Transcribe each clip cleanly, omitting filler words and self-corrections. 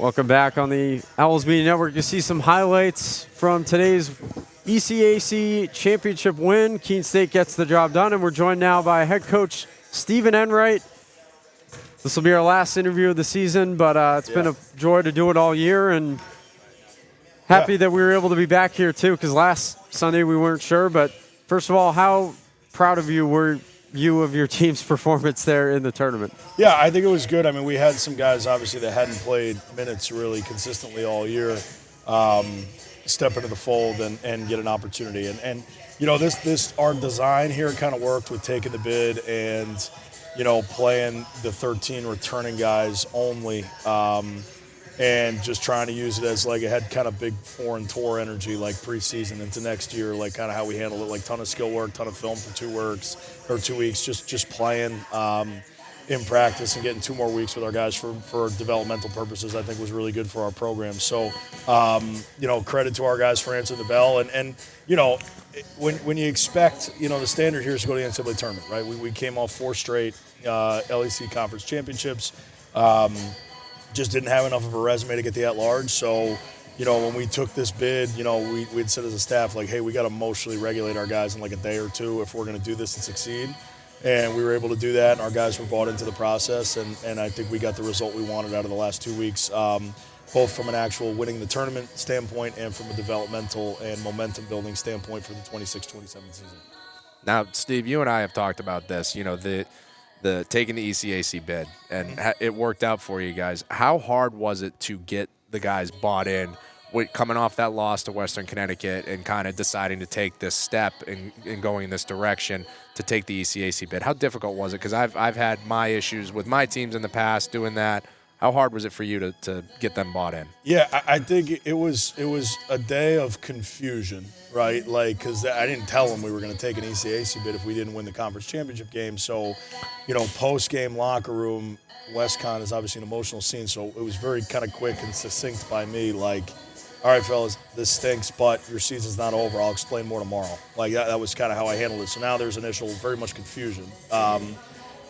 Welcome back on the Owls Media Network. You see some highlights from today's ECAC championship win. Keene State gets the job done, and we're joined now by head coach Stephen Enright. This will be our last interview of the season, but it's been a joy to do it all year, and happy that we were able to be back here too, because last Sunday we weren't sure. But first of all, how proud of you were you of your team's performance there in the tournament? Yeah, I think it was good. I mean, we had some guys, obviously, that hadn't played minutes really consistently all year step into the fold and get an opportunity. And you know, this our design here kind of worked with taking the bid and, you know, playing the 13 returning guys only and just trying to use it as, like, it had kind of big foreign tour energy, like preseason into next year, like kind of how we handle it, like ton of skill work, ton of film for 2 weeks, just playing in practice and getting 2 more weeks with our guys for developmental purposes, I think was really good for our program. So, you know, credit to our guys for answering the bell. And you know, when you expect, you know, the standard here is to go to the NCAA tournament, right? We came off 4 straight LEC conference championships. Just didn't have enough of a resume to get the at-large. So, you know, when we took this bid, you know, we'd said as a staff, like, hey, we got to emotionally regulate our guys in like a day or 2 if we're going to do this and succeed. And we were able to do that, and our guys were bought into the process, and I think we got the result we wanted out of the last 2 weeks, both from an actual winning the tournament standpoint and from a developmental and momentum-building standpoint for the 26-27 season. Now, Steve, you and I have talked about this, you know, the taking the ECAC bid, and it worked out for you guys. How hard was it to get the guys bought in coming off that loss to Western Connecticut and kind of deciding to take this step and going in this direction to take the ECAC bid? How difficult was it? Because I've had my issues with my teams in the past doing that. How hard was it for you to get them bought in? Yeah, I think it was a day of confusion, right? Like, because I didn't tell them we were going to take an ECAC bid if we didn't win the conference championship game. So, you know, post-game locker room, WestCon is obviously an emotional scene, so it was very kind of quick and succinct by me, like, all right, fellas, this stinks, but your season's not over. I'll explain more tomorrow. Like, that was kind of how I handled it. So now there's initial very much confusion.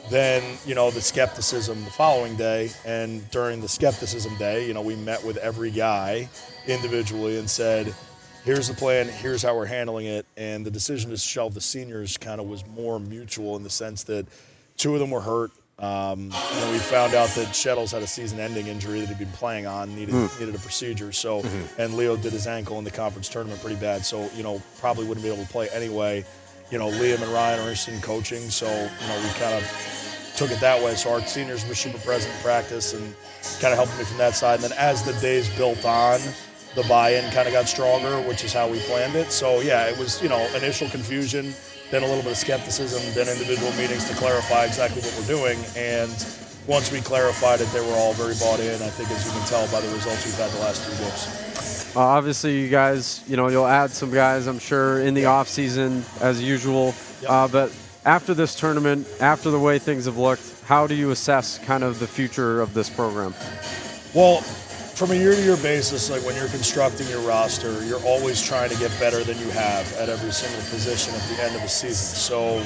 Then, you know, the skepticism the following day, and during the skepticism day, you know, we met with every guy individually and said, here's the plan, here's how we're handling it, and the decision to shelve the seniors kind of was more mutual in the sense that 2 of them were hurt. You know, we found out that Shettles had a season-ending injury that he'd been playing on, needed a procedure. So, and Leo did his ankle in the conference tournament pretty bad. So, you know, probably wouldn't be able to play anyway. You know, Liam and Ryan are interested in coaching, so, you know, we kind of took it that way. So our seniors were super present in practice and kind of helped me from that side. And then as the days built on, the buy-in kind of got stronger, which is how we planned it. So, yeah, it was, you know, initial confusion, then a little bit of skepticism, then individual meetings to clarify exactly what we're doing. And once we clarified it, they were all very bought in, I think, as you can tell by the results we've had the last 3 games. Obviously, you guys, you know, you'll add some guys, I'm sure, in the offseason as usual. Yep. But after this tournament, after the way things have looked, how do you assess kind of the future of this program? Well, from a year-to-year basis, like when you're constructing your roster, you're always trying to get better than you have at every single position at the end of the season. So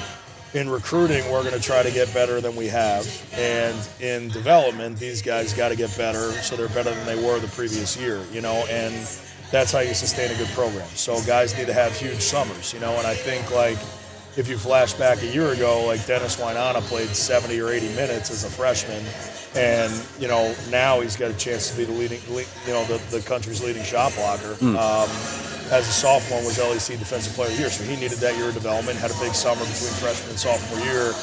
in recruiting, we're going to try to get better than we have. And in development, these guys got to get better so they're better than they were the previous year, you know, and that's how you sustain a good program. So guys need to have huge summers, you know, and I think, like, if you flash back a year ago, like Dennis Wainana played 70 or 80 minutes as a freshman, and, you know, now he's got a chance to be the leading, you know, the country's leading shot blocker. As a sophomore, was LEC Defensive Player of the Year, so he needed that year of development, had a big summer between freshman and sophomore year,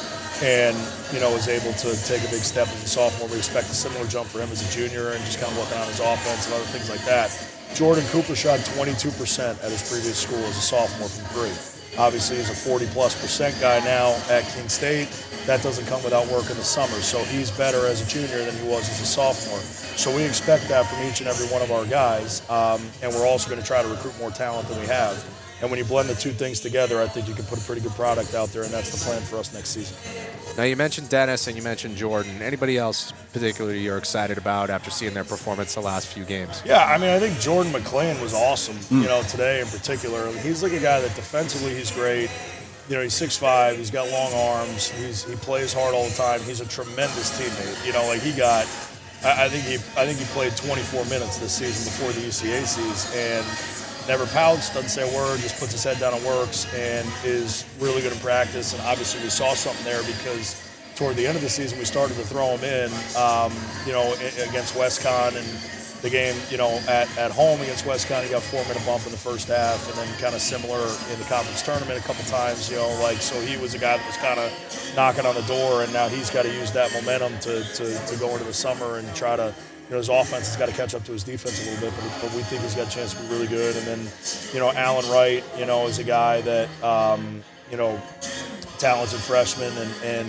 and, you know, was able to take a big step as a sophomore. We expect a similar jump for him as a junior and just kind of working on his offense and other things like that. Jordan Cooper shot 22% at his previous school as a sophomore from 3. Obviously, he's a 40+% guy now at Keene State. That doesn't come without work in the summer. So he's better as a junior than he was as a sophomore. So we expect that from each and every one of our guys. And we're also going to try to recruit more talent than we have. And when you blend the 2 things together, I think you can put a pretty good product out there, and that's the plan for us next season. Now, you mentioned Dennis and you mentioned Jordan. Anybody else particularly you're excited about after seeing their performance the last few games? Yeah, I mean, I think Jordan McLean was awesome, you know, today in particular. He's like a guy that defensively he's great. You know, he's 6'5", he's got long arms, he plays hard all the time. He's a tremendous teammate. You know, like he got I think he played 24 minutes this season before the ECACs and never pouts, doesn't say a word, just puts his head down and works, and is really good in practice. And obviously we saw something there because toward the end of the season we started to throw him in, against WestCon and the game, at home against WestCon, he got 4-minute bump in the first half, and then kind of similar in the conference tournament a couple times, so he was a guy that was kind of knocking on the door, and now he's got to use that momentum to go into the summer and try to, his offense has got to catch up to his defense a little bit, but we think he's got a chance to be really good. And then, Alan Wright, is a guy that, talented freshman, and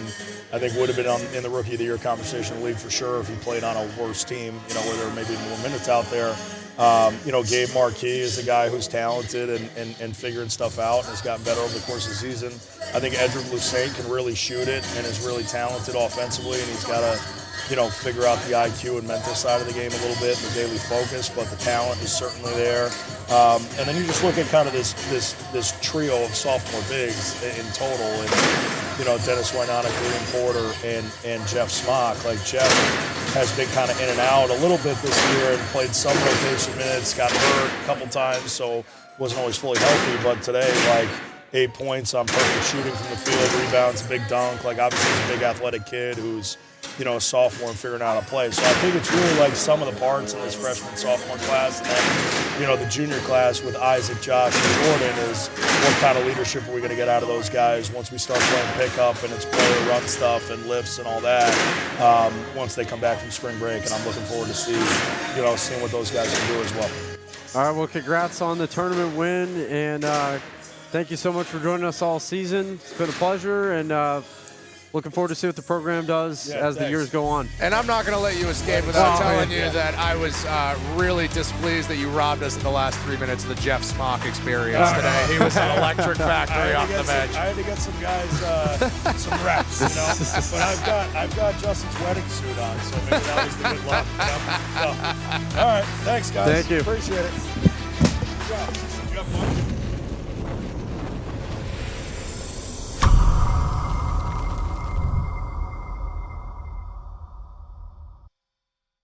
I think would have been in the Rookie of the Year conversation in the league for sure if he played on a worse team, where there may be more minutes out there. Gabe Marquis is a guy who's talented and figuring stuff out and has gotten better over the course of the season. I think Edric Lussaint can really shoot it and is really talented offensively, and he's got to, figure out the IQ and mental side of the game a little bit, and the daily focus, but the talent is certainly there. And then you just look at kind of this trio of sophomore bigs in total, and Dennis Wynonna, Kareem Porter, and Jeff Smock. Like, Jeff has been kind of in and out a little bit this year and played some rotation minutes, got hurt a couple times, so wasn't always fully healthy. But today, 8 points on perfect shooting from the field, rebounds, a big dunk. Obviously he's a big athletic kid who's a sophomore and figuring out how to play. So I think it's really some of the parts in this freshman sophomore class, and then the junior class with Isaac, Josh, and Jordan is what kind of leadership are we going to get out of those guys once we start playing pickup and it's player run stuff and lifts and all that once they come back from spring break. And I'm looking forward to seeing what those guys can do as well. All right, well, congrats on the tournament win, and thank you so much for joining us all season. It's been a pleasure, and looking forward to see what the program does as the years go on. And I'm not going to let you escape without telling you that I was really displeased that you robbed us in the last 3 minutes of the Jeff Smock experience today. He was an electric factory off the bench. I had to get some guys some reps, But I've got Justin's wedding suit on, so maybe that was the good luck. So, all right, thanks, guys. Thank you. Appreciate it.